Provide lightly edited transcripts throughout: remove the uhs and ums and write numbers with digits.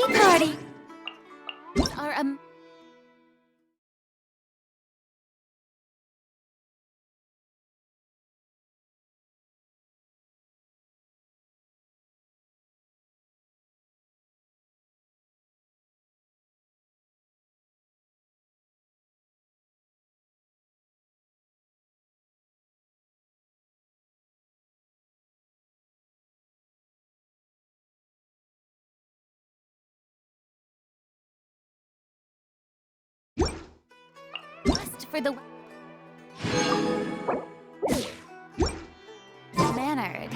tea party. Are Quest for the mannered.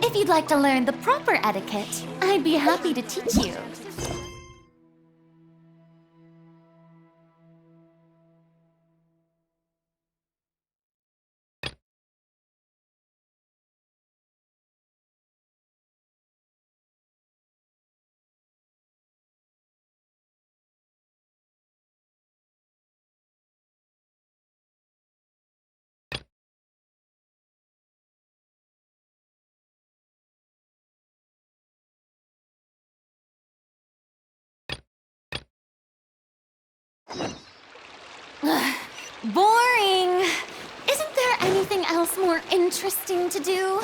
If you'd like to learn the proper etiquette, I'd be happy to teach you. Boring! Isn't there anything else more interesting to do?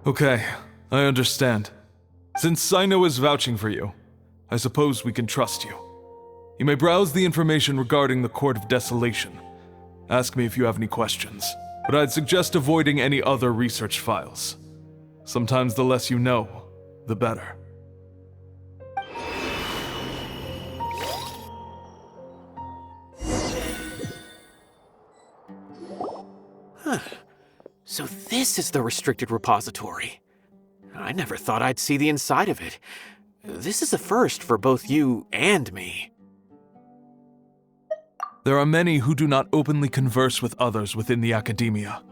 Okay, I understand. Since Sino is vouching for you, I suppose we can trust you. You may browse the information regarding the Court of Desolation. Ask me if you have any questions, but I'd suggest avoiding any other research files. Sometimes the less you know, the better. So this is the restricted repository. I never thought I'd see the inside of it. This is a first for both you and me. There are many who do not openly converse with others within the academia.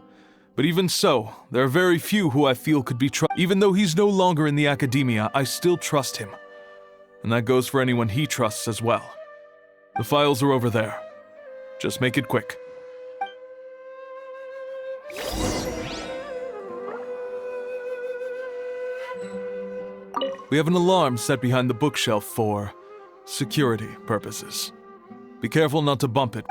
But even so, there are very few who I feel could be trusted. Even though he's no longer in the academia, I still trust him. And that goes for anyone he trusts as well. The files are over there. Just make it quick. We have an alarm set behind the bookshelf for security purposes. Be careful not to bump it.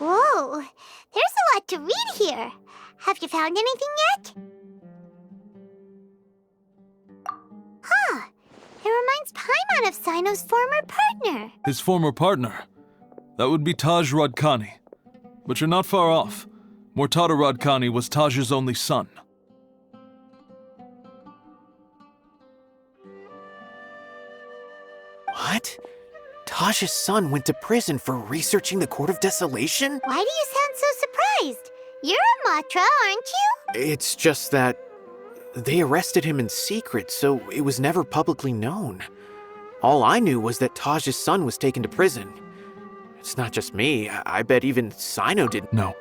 Whoa, there's a lot to read here. Have you found anything yet? Huh, it reminds Paimon of Sino's former partner. His former partner? That would be Taj Radkani. But you're not far off. Mortada Radkani was Taj's only son. What? Taj's son went to prison for researching the Court of Desolation? Why do you sound so surprised? You're a Matra, aren't you? It's just that They arrested him in secret, so it was never publicly known. All I knew was that Taj's son was taken to prison. It's not just me. I bet even Sino didn't. No.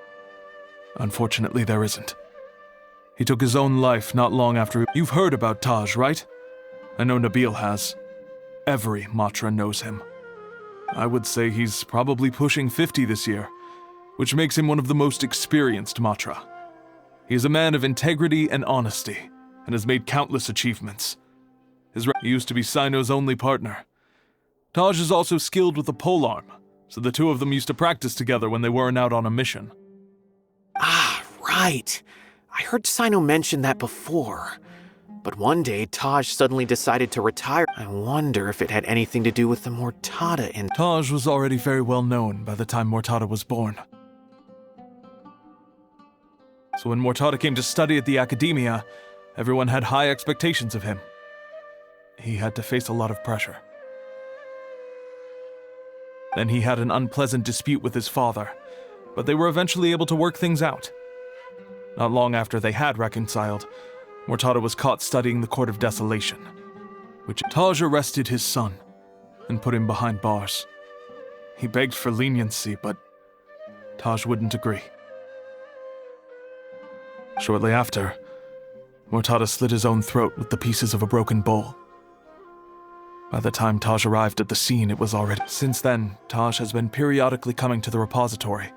Unfortunately, there isn't. He took his own life not long after. You've heard about Taj, right? I know Nabil has. Every Matra knows him. I would say he's probably pushing 50 this year, which makes him one of the most experienced Matra. He is a man of integrity and honesty, and has made countless achievements. He used to be Sino's only partner. Taj is also skilled with the polearm, so the two of them used to practice together when they weren't out on a mission. Ah, right. I heard Sino mention that before. But one day, Taj suddenly decided to retire. I wonder if it had anything to do with the Mortada and... Taj was already very well known by the time Mortada was born. So when Mortada came to study at the academia, everyone had high expectations of him. He had to face a lot of pressure. Then he had an unpleasant dispute with his father, but they were eventually able to work things out. Not long after they had reconciled, Mortada was caught studying the Court of Desolation, which Taj arrested his son and put him behind bars. He begged for leniency, but Taj wouldn't agree. Shortly after, Mortada slit his own throat with the pieces of a broken bowl. By the time Taj arrived at the scene, it was already... Since then, Taj has been periodically coming to the repository.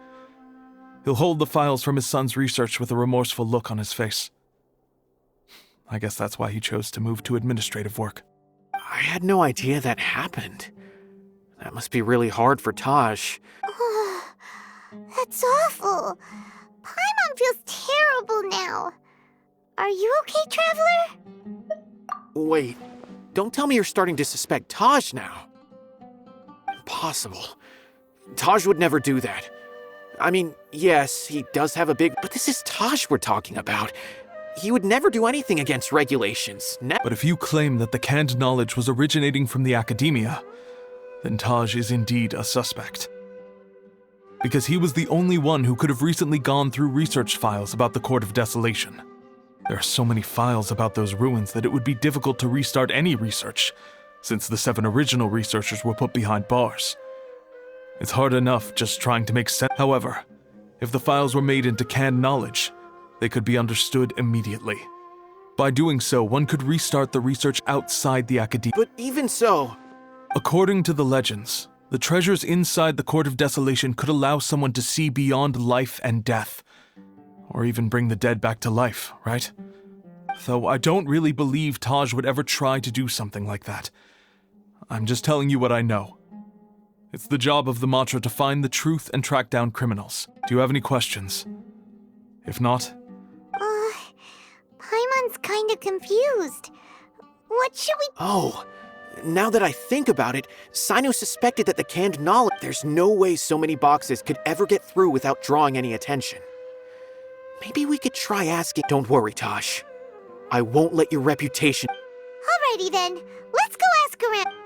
He'll hold the files from his son's research with a remorseful look on his face. I guess that's why he chose to move to administrative work. I had no idea that happened. That must be really hard for Taj. Oh, that's awful. Paimon feels terrible now. Are you okay, Traveler? Wait, don't tell me you're starting to suspect Taj now. Impossible. Taj would never do that. I mean, yes, he does have a big... But this is Taj we're talking about. He would never do anything against regulations. But if you claim that the canned knowledge was originating from the academia, then Taj is indeed a suspect. Because he was the only one who could have recently gone through research files about the Court of Desolation. There are so many files about those ruins that it would be difficult to restart any research, since the 7 original researchers were put behind bars. It's hard enough just trying to make sense. However, if the files were made into canned knowledge, they could be understood immediately. By doing so, one could restart the research outside the academia. But even so... According to the legends, the treasures inside the Court of Desolation could allow someone to see beyond life and death, or even bring the dead back to life, right? Though I don't really believe Taj would ever try to do something like that. I'm just telling you what I know. It's the job of the Matra to find the truth and track down criminals. Do you have any questions? If not... Paimon's kinda confused. What should we... Oh, now that I think about it, Sino suspected that the canned knowledge... There's no way so many boxes could ever get through without drawing any attention. Maybe we could try asking... Don't worry, Taj. I won't let your reputation... Alrighty then, let's go ask around.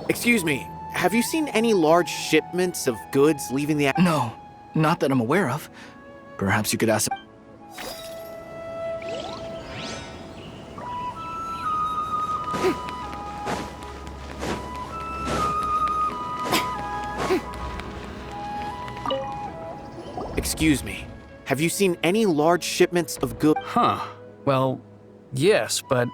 Excuse me, have you seen any large shipments of goods leaving the... No, not that I'm aware of. Perhaps you could ask... Excuse me. Have you seen any large shipments of goods? Huh. Well, yes, but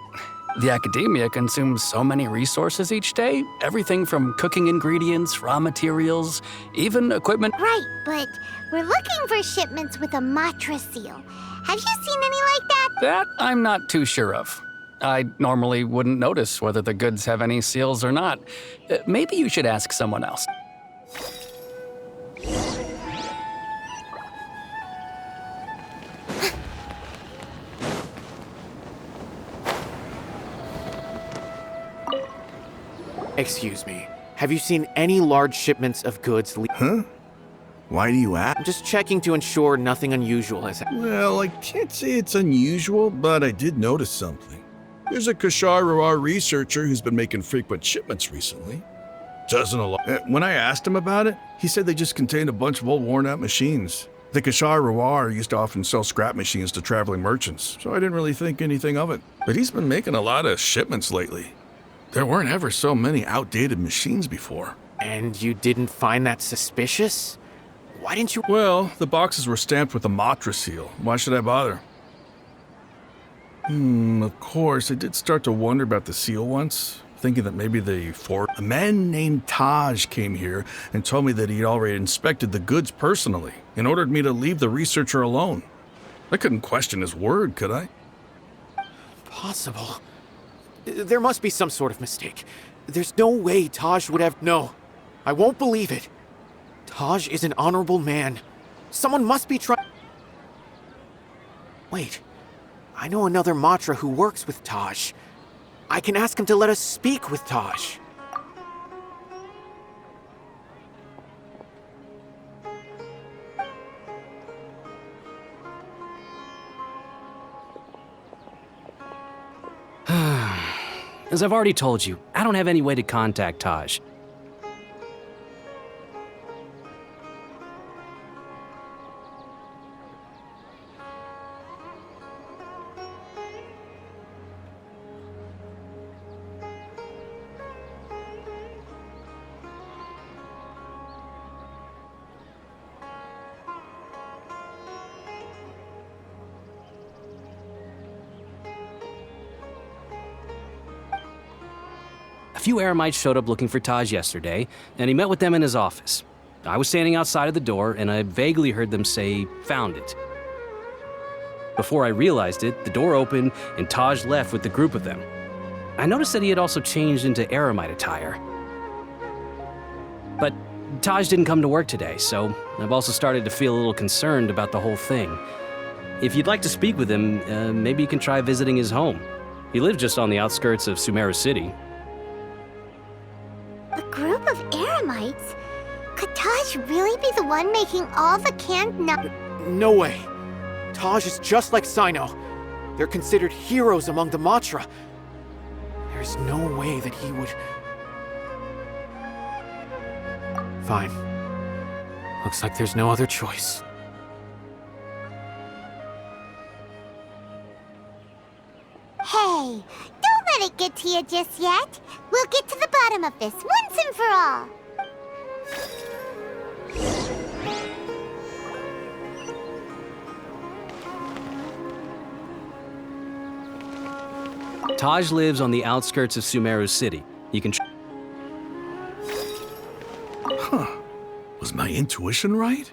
the academia consumes so many resources each day. Everything from cooking ingredients, raw materials, even equipment. Right, but we're looking for shipments with a Matra seal. Have you seen any like that? That I'm not too sure of. I normally wouldn't notice whether the goods have any seals or not. Maybe you should ask someone else. Excuse me. Have you seen any large shipments of goods? Huh? Why do you ask? I'm just checking to ensure nothing unusual has happened. Well, I can't say it's unusual, but I did notice something. There's a Kashar researcher who's been making frequent shipments recently. Doesn't a lot. When I asked him about it, he said they just contained a bunch of old worn-out machines. The Kashar used to often sell scrap machines to traveling merchants, so I didn't really think anything of it. But he's been making a lot of shipments lately. There weren't ever so many outdated machines before. And you didn't find that suspicious? Why didn't you? Well, the boxes were stamped with a Matra seal. Why should I bother? Of course, I did start to wonder about the seal once, thinking that maybe a man named Taj came here and told me that he'd already inspected the goods personally and ordered me to leave the researcher alone. I couldn't question his word, could I? Possible. There must be some sort of mistake. There's no way Taj would have. No, I won't believe it. Taj is an honorable man. Someone must be trying. Wait, I know another Matra who works with Taj. I can ask him to let us speak with Taj. As I've already told you, I don't have any way to contact Taj. A few Eremites showed up looking for Taj yesterday, and he met with them in his office. I was standing outside of the door, and I vaguely heard them say, "Found it." Before I realized it, the door opened, and Taj left with the group of them. I noticed that he had also changed into Eremite attire. But Taj didn't come to work today, so I've also started to feel a little concerned about the whole thing. If you'd like to speak with him, maybe you can try visiting his home. He lives just on the outskirts of Sumeru City. A group of Eremites? Could Taj really be the one making all the canned No way. Taj is just like Sino. They're considered heroes among the Matra. There's no way that he would... Fine. Looks like there's no other choice. Hey, don't let it get to you just yet. We'll get to the bottom of this once and for all. Taj lives on the outskirts of Sumeru City. You can... Was my intuition right?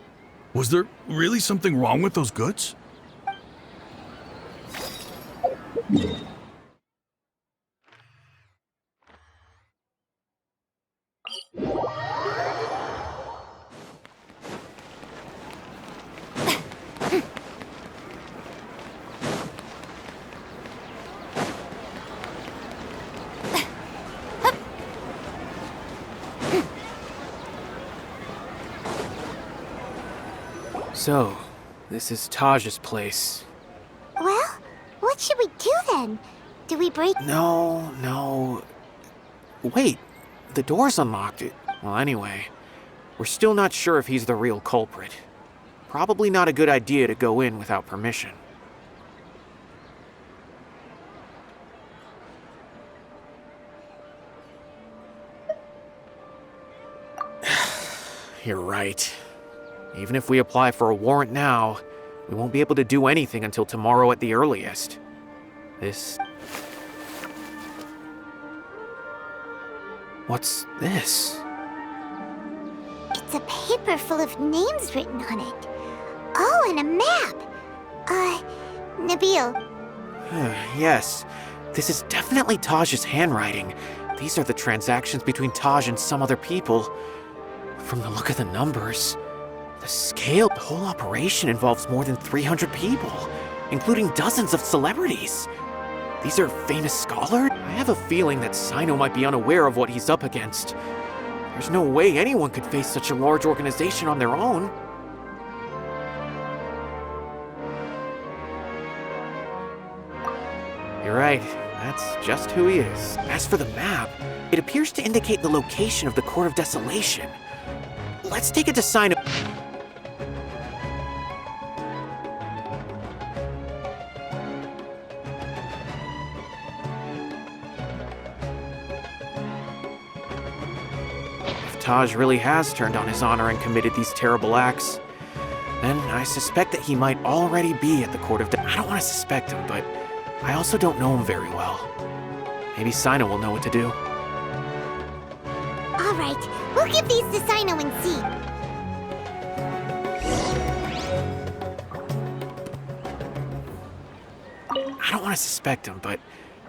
Was there really something wrong with those goods? So, this is Taj's place. Well, what should we do then? Do we break? No. Wait, the door's unlocked. Well, anyway, we're still not sure if he's the real culprit. Probably not a good idea to go in without permission. You're right. Even if we apply for a warrant now, we won't be able to do anything until tomorrow at the earliest. What's this? It's a paper full of names written on it. Oh, and a map. Nabil, Yes, this is definitely Taj's handwriting. These are the transactions between Taj and some other people. From the look of the numbers, the scale, the whole operation involves more than 300 people, including dozens of celebrities. These are famous scholars? I have a feeling that Sino might be unaware of what he's up against. There's no way anyone could face such a large organization on their own. You're right, that's just who he is. As for the map, it appears to indicate the location of the Court of Desolation. Let's take it to Sino. If Taj really has turned on his honor and committed these terrible acts, then I suspect that he might already be at the Court of I don't want to suspect him, but I also don't know him very well. Maybe Sino will know what to do. all right, we'll give these to Sino and see. I don't want to suspect him, but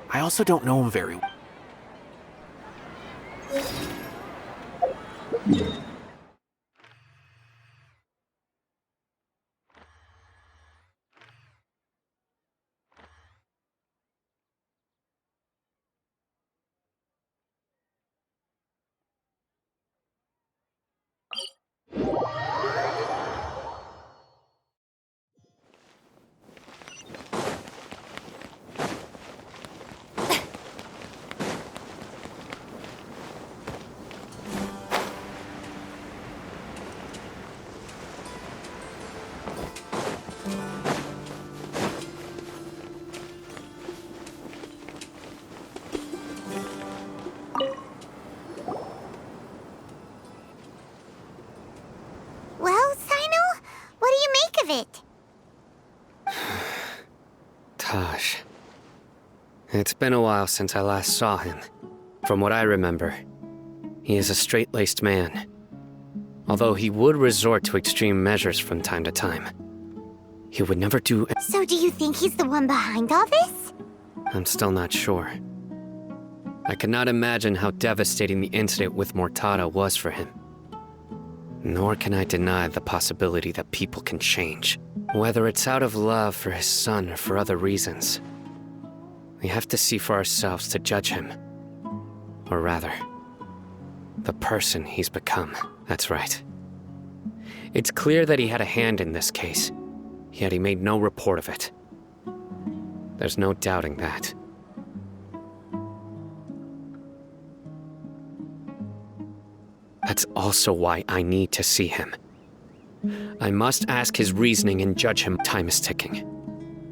I also don't know him very well. Well, Sino, what do you make of it? Taj. It's been a while since I last saw him. From what I remember, he is a straight-laced man. Although he would resort to extreme measures from time to time. He would never do... So do you think he's the one behind all this? I'm still not sure. I cannot imagine how devastating the incident with Mortada was for him. Nor can I deny the possibility that people can change. Whether it's out of love for his son or for other reasons. We have to see for ourselves to judge him. Or rather, the person he's become. That's right. It's clear that he had a hand in this case, yet he made no report of it. There's no doubting that. That's also why I need to see him. I must ask his reasoning and judge him. Time is ticking.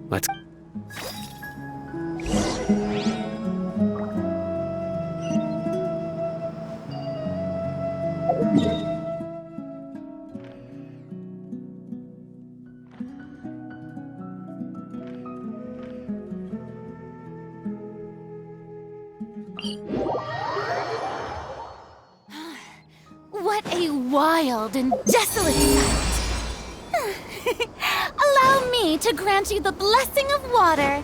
Let's... What a wild and desolate sight! Allow me to grant you the blessing of water.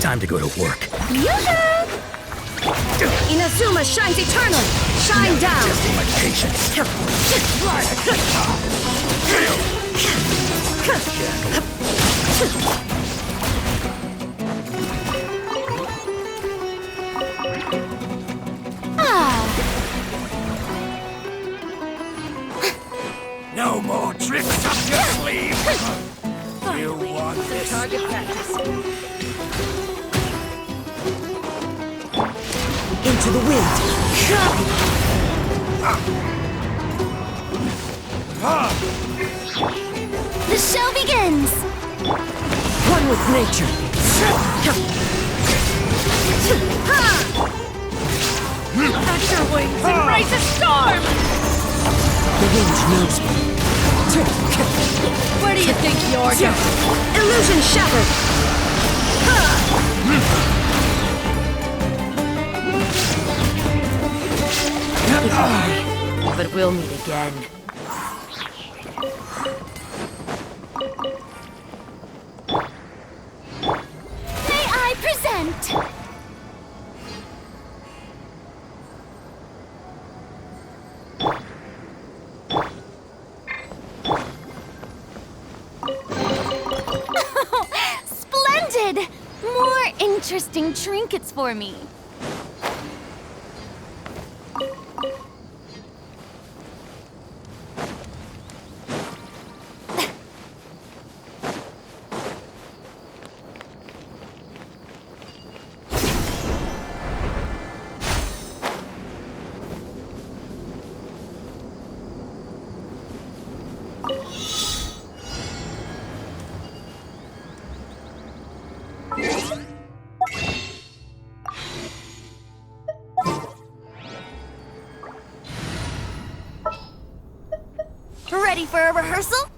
Time to go to work. Yoo-hoo! Inazuma shines eternally! Shine down! Testing my patience. No more tricks up your sleeve. You want this? Target practice. Into the wind. The show begins! One with nature. Stretch your wings and raise a storm! The wind knows me. Where do you think you're going? Illusion shattered! But we'll meet again. May I present? Splendid! More interesting trinkets for me. Ready for a rehearsal?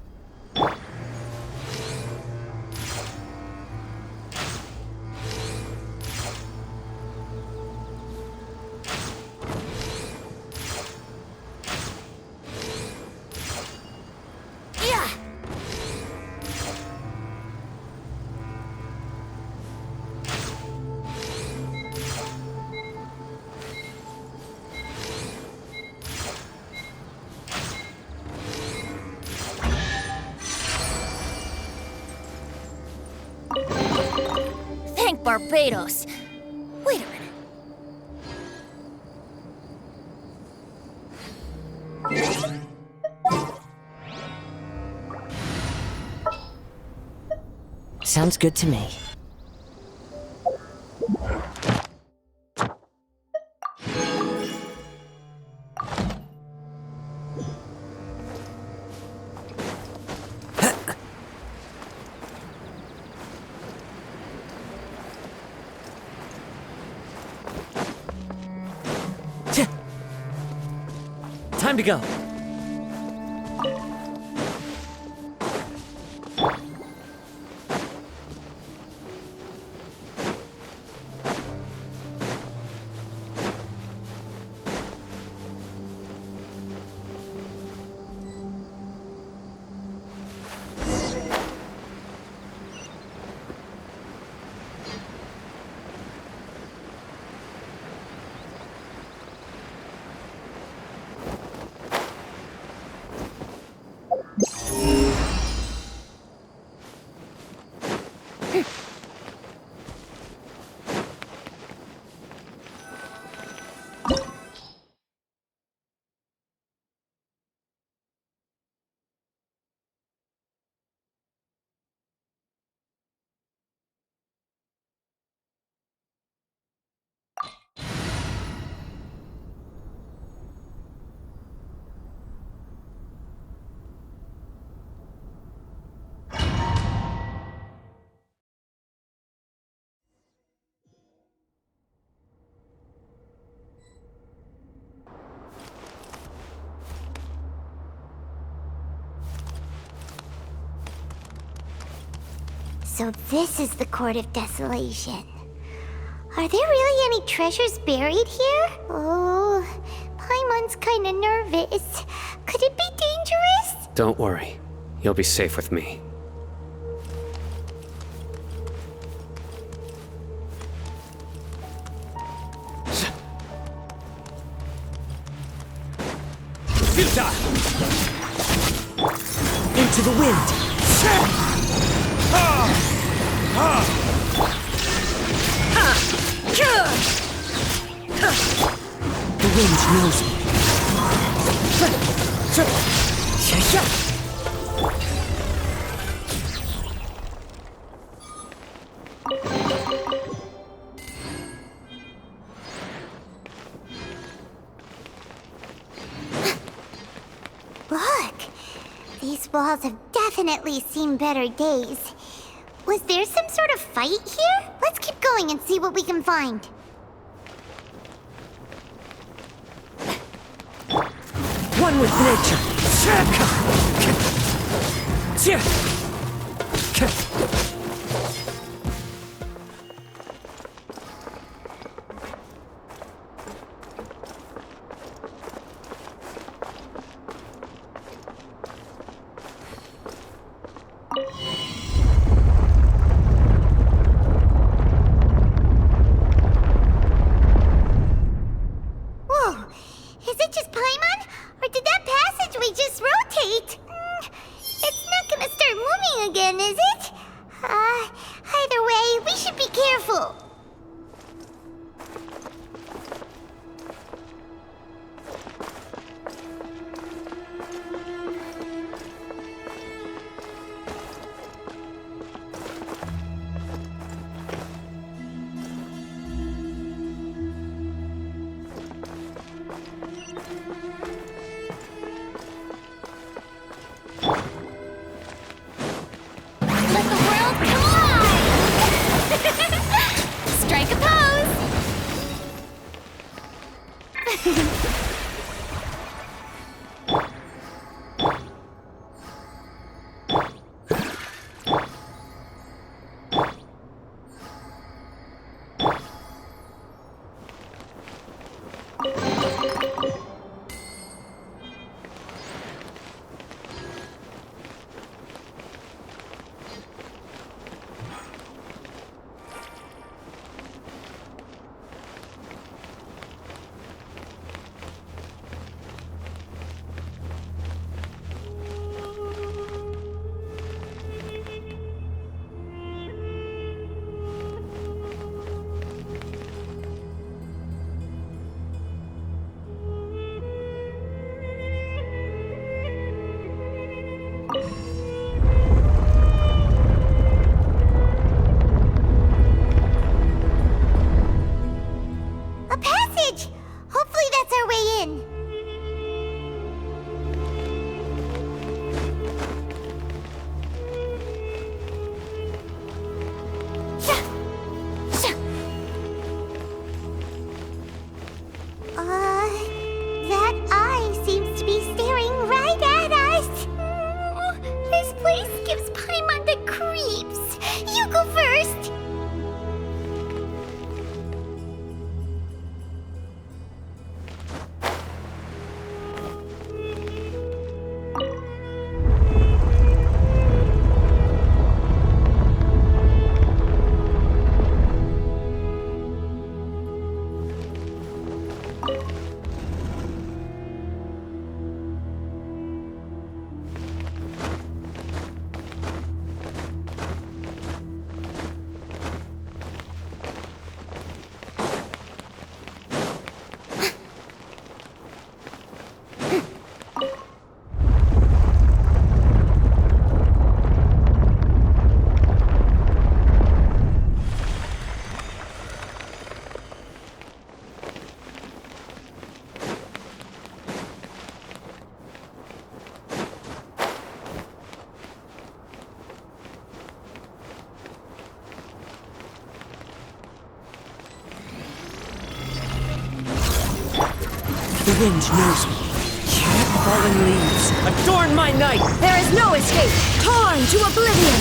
Yeah. Thank Barbados. Wait a minute. Sounds good to me. Time to go. So this is the Court of Desolation. Are there really any treasures buried here? Oh, Paimon's kinda nervous. Could it be dangerous? Don't worry. You'll be safe with me. Futile! Into the wind! The wind knows me. Look! These walls have definitely seen better days. Was there some sort of fight here? Let's keep going and see what we can find. One with nature. Whoa! Is it just Paimon? Or did that passageway just rotate? It's not gonna start moving again, is it? Either way, we should be careful. Let the world collide! Strike a pose! A passage! Hopefully that's our way in. That eye seems to be staring right at us. This place gives Paimon the creeps. You go first. The wind knows me. Fallen leaves, adorn my night! There is no escape! Torn to oblivion!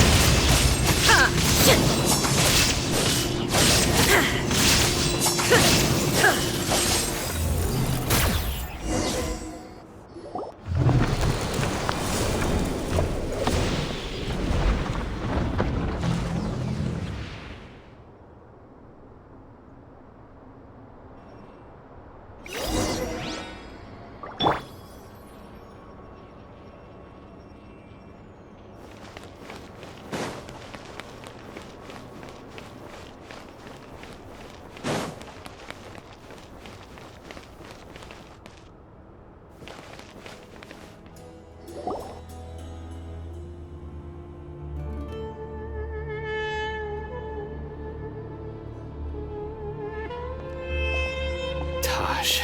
Taj.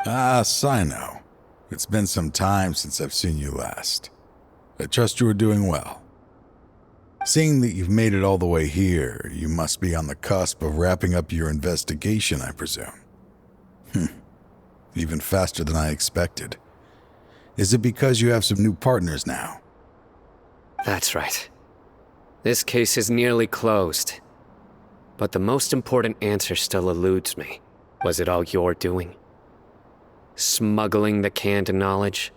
Ah, Sino. It's been some time since I've seen you last. I trust you are doing well. Seeing that you've made it all the way here, you must be on the cusp of wrapping up your investigation, I presume. Even faster than I expected. Is it because you have some new partners now? That's right. This case is nearly closed. But the most important answer still eludes me. Was it all your doing? Smuggling the canned knowledge?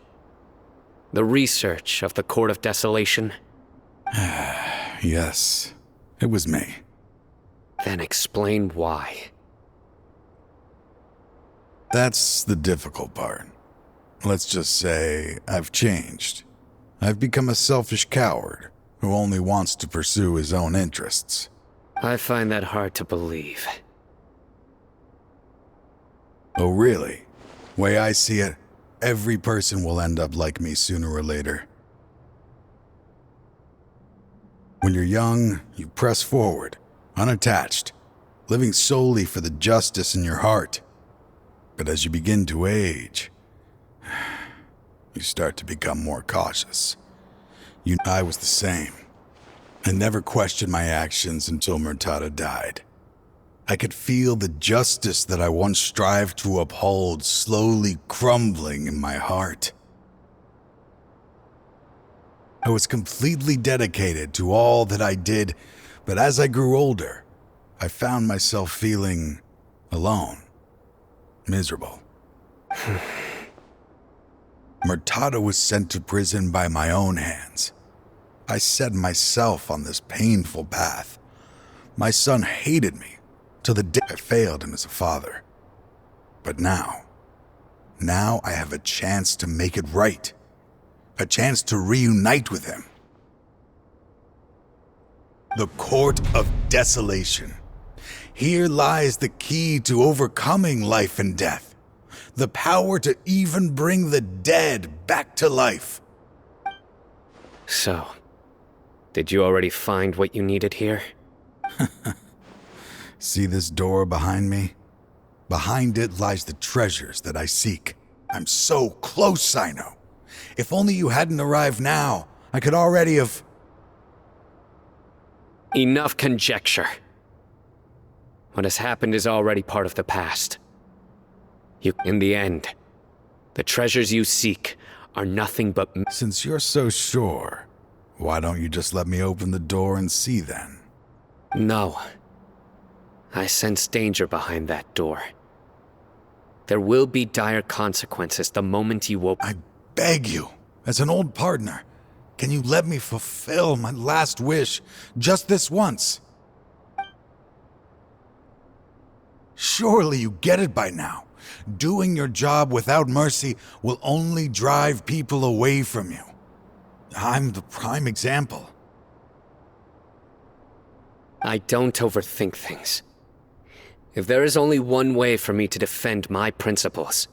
The research of the Court of Desolation? Yes, it was me. Then explain why. That's the difficult part. Let's just say I've changed. I've become a selfish coward who only wants to pursue his own interests. I find that hard to believe. Oh, really? Way I see it, every person will end up like me sooner or later. When you're young, you press forward, unattached, living solely for the justice in your heart. But as you begin to age, you start to become more cautious. I was the same. I never questioned my actions until Murtada died. I could feel the justice that I once strived to uphold slowly crumbling in my heart. I was completely dedicated to all that I did, but as I grew older, I found myself feeling alone, miserable. Murtada was sent to prison by my own hands. I set myself on this painful path. My son hated me till the day I failed him as a father. But now I have a chance to make it right. A chance to reunite with him. The Court of Desolation. Here lies the key to overcoming life and death. The power to even bring the dead back to life. So, did you already find what you needed here? See this door behind me? Behind it lies the treasures that I seek. I'm so close, Sino. If only you hadn't arrived now, I could already have... Enough conjecture. What has happened is already part of the past. In the end, the treasures you seek are nothing but... Since you're so sure, why don't you just let me open the door and see then? No. I sense danger behind that door. There will be dire consequences the moment you open... I beg you, as an old partner, can you let me fulfill my last wish just this once? Surely you get it by now. Doing your job without mercy will only drive people away from you. I'm the prime example. I don't overthink things. If there is only one way for me to defend my principles,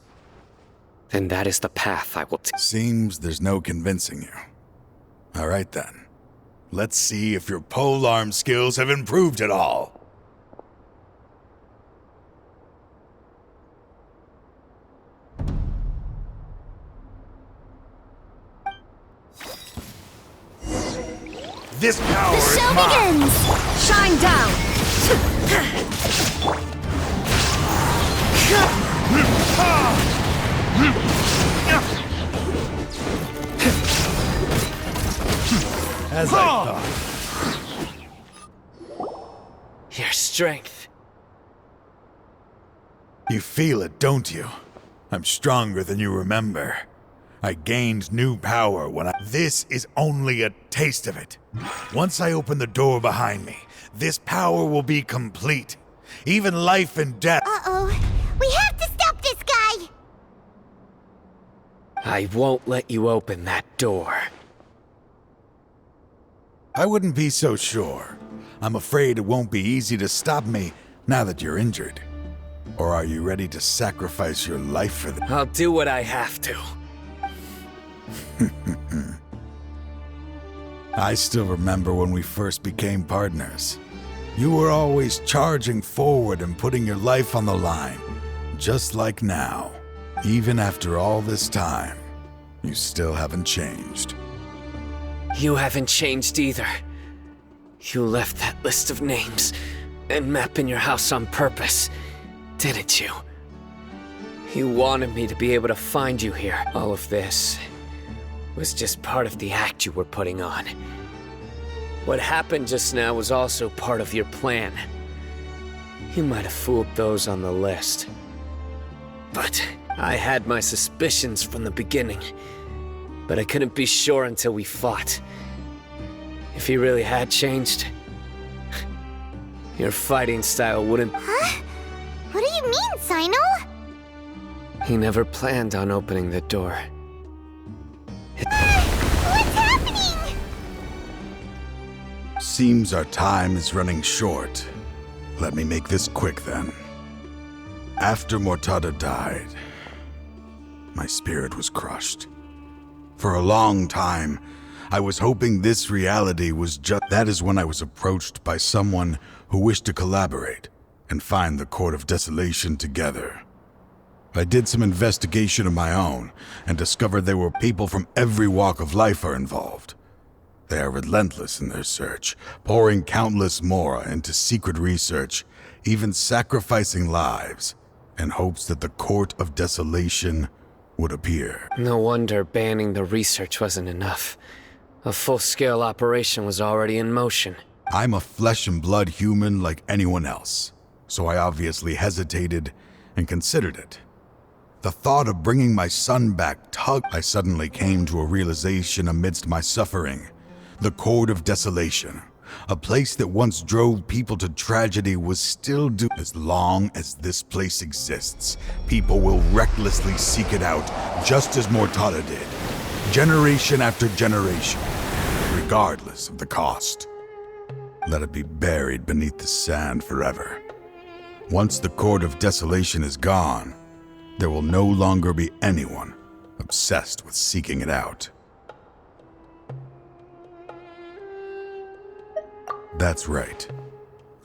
then that is the path I will take. Seems there's no convincing you. All right then. Let's see if your polearm skills have improved at all. This power The show is mine. begins! Shine down! As I thought. Your strength. You feel it, don't you? I'm stronger than you remember. I gained new power when This is only a taste of it. Once I open the door behind me, this power will be complete. Even life and death. Uh-oh. We have to stop this guy! I won't let you open that door. I wouldn't be so sure. I'm afraid it won't be easy to stop me now that you're injured. Or are you ready to sacrifice your life for this? I'll do what I have to. I still remember when we first became partners. You were always charging forward and putting your life on the line, just like now. Even after all this time, you still haven't changed. You haven't changed either. You left that list of names and map in your house on purpose, didn't you? You wanted me to be able to find you here. All of this was just part of the act you were putting on. What happened just now was also part of your plan. You might have fooled those on the list. But I had my suspicions from the beginning. But I couldn't be sure until we fought. If he really had changed, your fighting style wouldn't... Huh? What do you mean, Sino? He never planned on opening the door. What's happening? Seems our time is running short. Let me make this quick then. After Mortada died, my spirit was crushed. For a long time, I was hoping this reality was just... That is when I was approached by someone who wished to collaborate and find the Court of Desolation together. I did some investigation of my own and discovered there were people from every walk of life are involved. They are relentless in their search, pouring countless mora into secret research, even sacrificing lives in hopes that the Court of Desolation would appear. No wonder banning the research wasn't enough. A full-scale operation was already in motion. I'm a flesh and blood human like anyone else, so I obviously hesitated and considered it. The thought of bringing my son back tugged. I suddenly came to a realization amidst my suffering. The Court of Desolation, a place that once drove people to tragedy, was still doomed. As long as this place exists, people will recklessly seek it out, just as Mortada did, generation after generation, regardless of the cost. Let it be buried beneath the sand forever. Once the Court of Desolation is gone, there will no longer be anyone obsessed with seeking it out. That's right.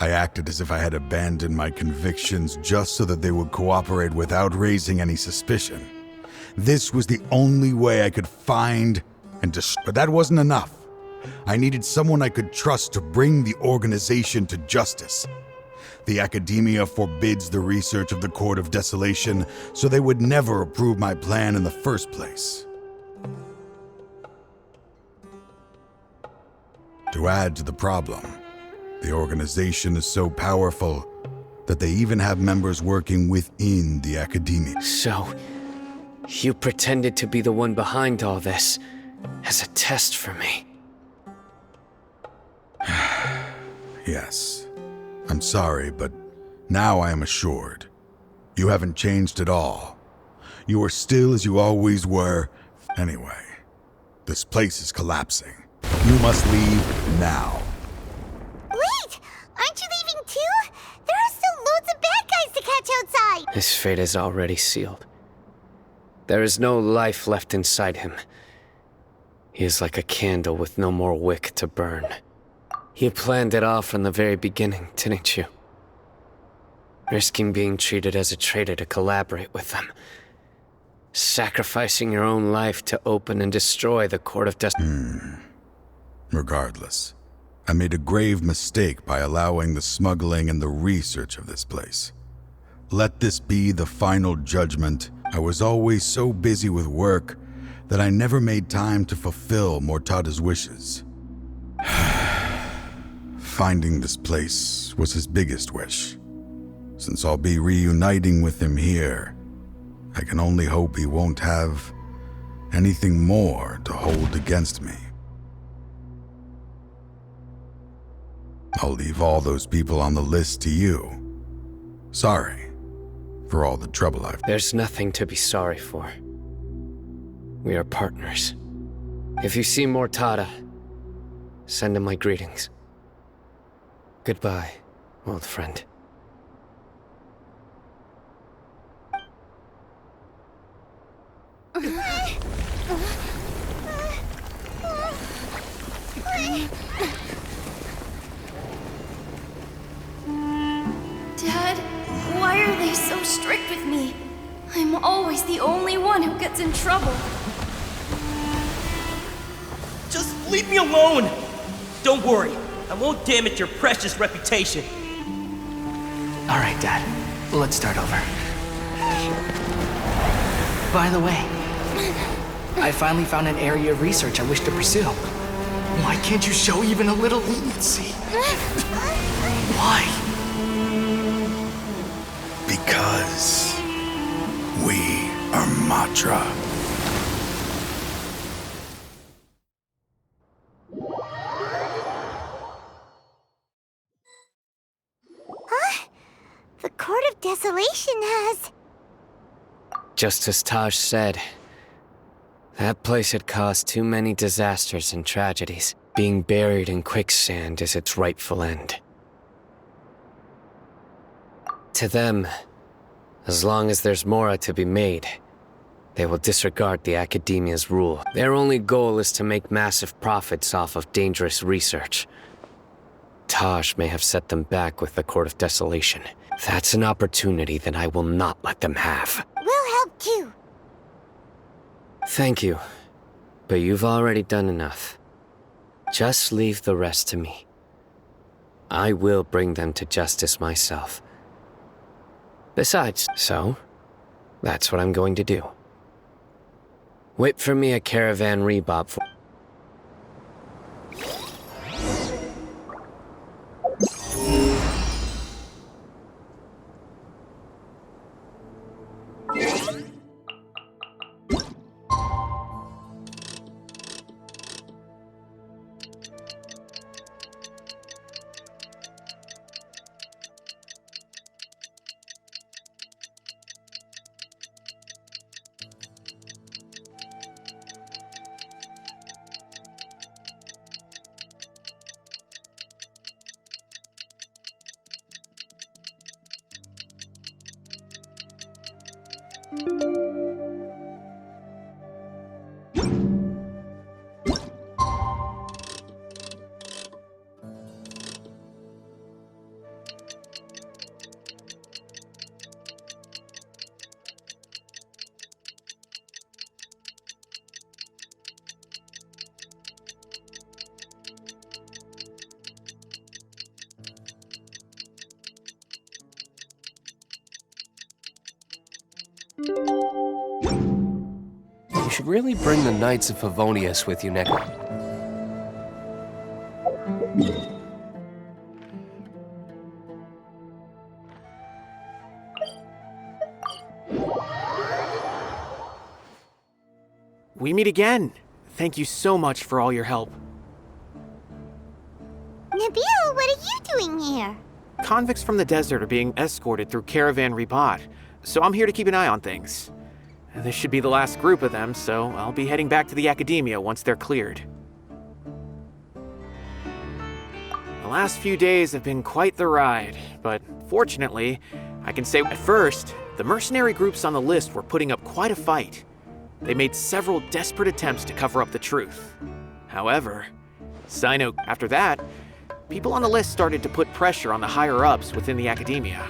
I acted as if I had abandoned my convictions just so that they would cooperate without raising any suspicion. This was the only way I could find and destroy. But that wasn't enough. I needed someone I could trust to bring the organization to justice. The academia forbids the research of the Court of Desolation, so they would never approve my plan in the first place. To add to the problem, the organization is so powerful that they even have members working within the academia. So, you pretended to be the one behind all this, as a test for me. Yes. I'm sorry, but now I am assured. You haven't changed at all. You are still as you always were. Anyway, this place is collapsing. You must leave now. Wait! Aren't you leaving too? There are still loads of bad guys to catch outside! His fate is already sealed. There is no life left inside him. He is like a candle with no more wick to burn. You planned it all from the very beginning, didn't you? Risking being treated as a traitor to collaborate with them. Sacrificing your own life to open and destroy the Court of Desolation. Regardless, I made a grave mistake by allowing the smuggling and the research of this place. Let this be the final judgment. I was always so busy with work that I never made time to fulfill Mortada's wishes. Finding this place was his biggest wish. Since I'll be reuniting with him here, I can only hope he won't have anything more to hold against me. I'll leave all those people on the list to you. Sorry for all the trouble I've... There's nothing to be sorry for. We are partners. If you see Mortada, send him my greetings. Goodbye, old friend. always so strict with me. I'm always the only one who gets in trouble. Just leave me alone! Don't worry, I won't damage your precious reputation. All right, Dad. Let's start over. By the way, I finally found an area of research I wish to pursue. Why can't you show even a little leniency? Why? Because we are Matra. The Court of Desolation has... Just as Taj said, that place had caused too many disasters and tragedies. Being buried in quicksand is its rightful end. To them, as long as there's more to be made, they will disregard the Academia's rule. Their only goal is to make massive profits off of dangerous research. Taj may have set them back with the Court of Desolation. That's an opportunity that I will not let them have. We'll help too. Thank you, but you've already done enough. Just leave the rest to me. I will bring them to justice myself. Besides, that's what I'm going to do. Wait for me a caravan rebob for... You should really bring the Knights of Favonius with you next. We meet again. Thank you so much for all your help. Nabil, what are you doing here? Convicts from the desert are being escorted through Caravan Ribat, so I'm here to keep an eye on things. This should be the last group of them, so I'll be heading back to the Academia once they're cleared. The last few days have been quite the ride, but fortunately, I can say at first, the mercenary groups on the list were putting up quite a fight. They made several desperate attempts to cover up the truth. However, after that, people on the list started to put pressure on the higher-ups within the Academia.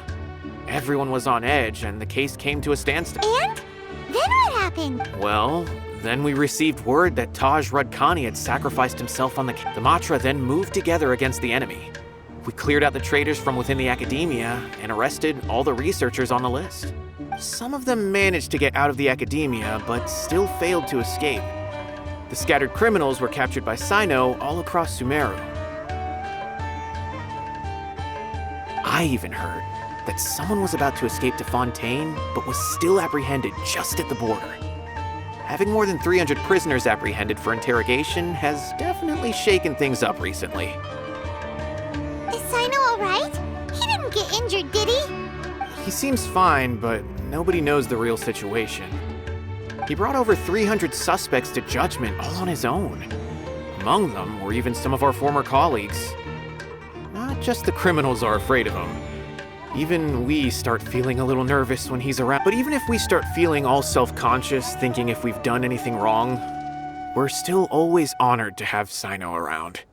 Everyone was on edge, and the case came to a standstill. And? Then what happened? Well, then we received word that Taj Rudkani had sacrificed himself on the Matra then moved together against the enemy. We cleared out the traitors from within the Academia and arrested all the researchers on the list. Some of them managed to get out of the Academia, but still failed to escape. The scattered criminals were captured by Sino all across Sumeru. I even heard that someone was about to escape to Fontaine, but was still apprehended just at the border. Having more than 300 prisoners apprehended for interrogation has definitely shaken things up recently. Is Sino alright? He didn't get injured, did he? He seems fine, but nobody knows the real situation. He brought over 300 suspects to judgment all on his own. Among them were even some of our former colleagues. Not just the criminals are afraid of him. Even we start feeling a little nervous when he's around. But even if we start feeling all self-conscious, thinking if we've done anything wrong, we're still always honored to have Sino around.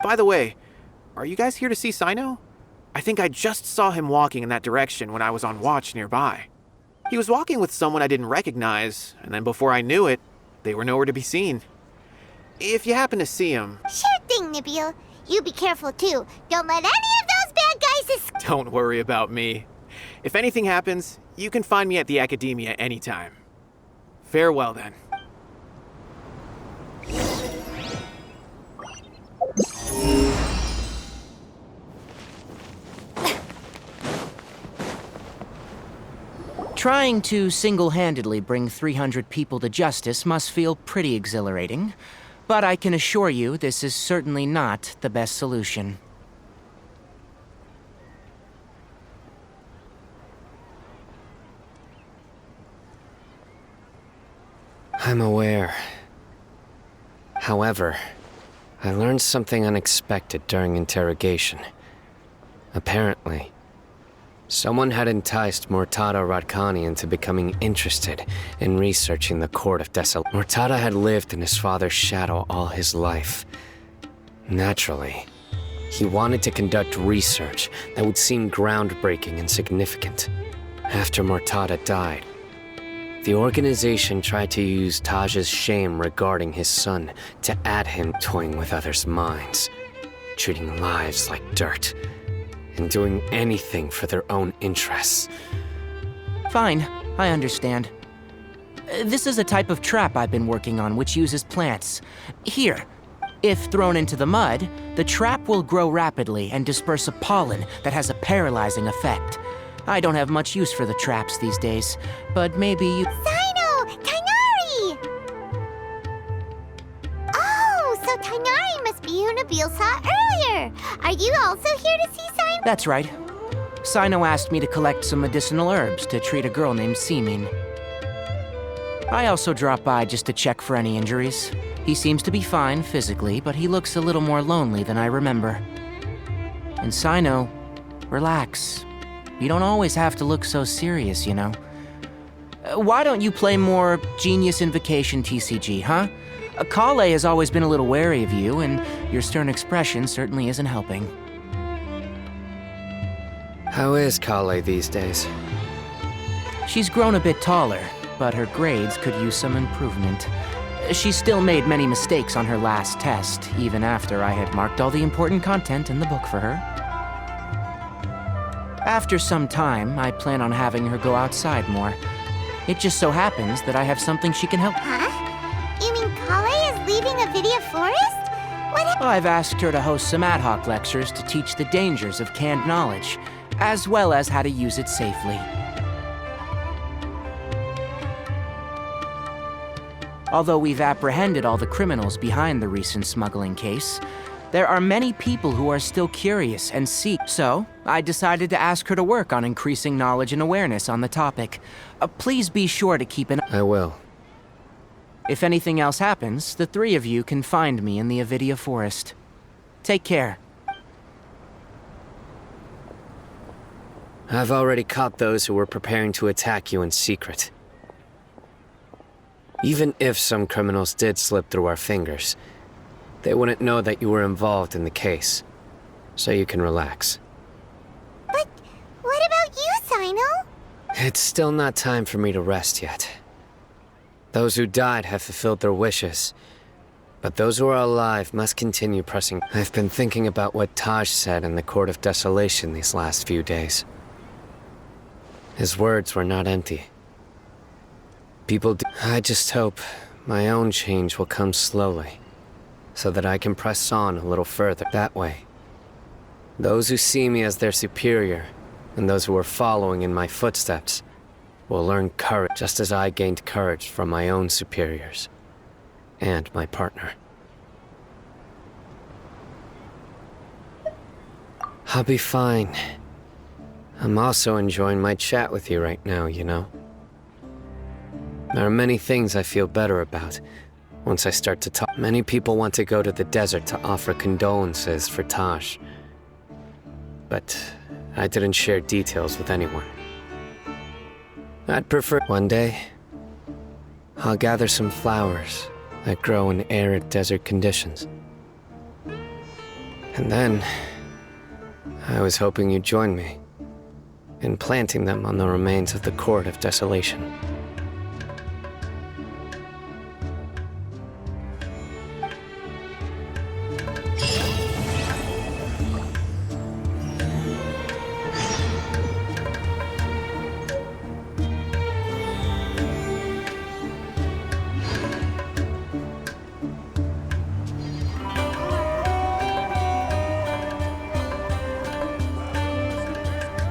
By the way, are you guys here to see Sino? I think I just saw him walking in that direction when I was on watch nearby. He was walking with someone I didn't recognize, and then before I knew it, they were nowhere to be seen. If you happen to see him... Sure thing, Nabil. You be careful too. Don't let any of those bad guys escape. Don't worry about me. If anything happens, you can find me at the Academia anytime. Farewell then. Trying to single-handedly bring 300 people to justice must feel pretty exhilarating, but I can assure you this is certainly not the best solution. I'm aware. However, I learned something unexpected during interrogation. Apparently, someone had enticed Murtada Radkani into becoming interested in researching the Court of Desolation. Murtada had lived in his father's shadow all his life. Naturally, he wanted to conduct research that would seem groundbreaking and significant. After Murtada died, the organization tried to use Taj's shame regarding his son to add him toying with others' minds, treating lives like dirt, and doing anything for their own interests. Fine, I understand. This is a type of trap I've been working on which uses plants. Here, if thrown into the mud, the trap will grow rapidly and disperse a pollen that has a paralyzing effect. I don't have much use for the traps these days, but maybe you— Sino! Tainari! Oh, so Tainari must be who Nabil saw earlier. Are you also here to see Sino? That's right. Sino asked me to collect some medicinal herbs to treat a girl named Simin. I also dropped by just to check for any injuries. He seems to be fine physically, but he looks a little more lonely than I remember. And Sino, relax. You don't always have to look so serious, you know. Why don't you play more Genius Invocation TCG, huh? Kale has always been a little wary of you, and your stern expression certainly isn't helping. How is Kale these days? She's grown a bit taller, but her grades could use some improvement. She still made many mistakes on her last test, even after I had marked all the important content in the book for her. After some time, I plan on having her go outside more. It just so happens that I have something she can help. Huh? You mean Kale is leaving Avidia Forest? What? I've asked her to host some ad hoc lectures to teach the dangers of canned knowledge, as well as how to use it safely. Although we've apprehended all the criminals behind the recent smuggling case, there are many people who are still curious and seek. So, I decided to ask her to work on increasing knowledge and awareness on the topic. Please be sure to keep an— I will. If anything else happens, the three of you can find me in the Avidia Forest. Take care. I've already caught those who were preparing to attack you in secret. Even if some criminals did slip through our fingers, they wouldn't know that you were involved in the case, so you can relax. But what about you, Sino? It's still not time for me to rest yet. Those who died have fulfilled their wishes, but those who are alive must continue pressing. I've been thinking about what Taj said in the Court of Desolation these last few days. His words were not empty. I just hope my own change will come slowly, so that I can press on a little further. That way, those who see me as their superior, and those who are following in my footsteps, will learn courage just as I gained courage from my own superiors, and my partner. I'll be fine. I'm also enjoying my chat with you right now, you know? There are many things I feel better about once I start to talk. Many people want to go to the desert to offer condolences for Taj, but I didn't share details with anyone. I'd prefer one day, I'll gather some flowers that grow in arid desert conditions. And then, I was hoping you'd join me in planting them on the remains of the Court of Desolation.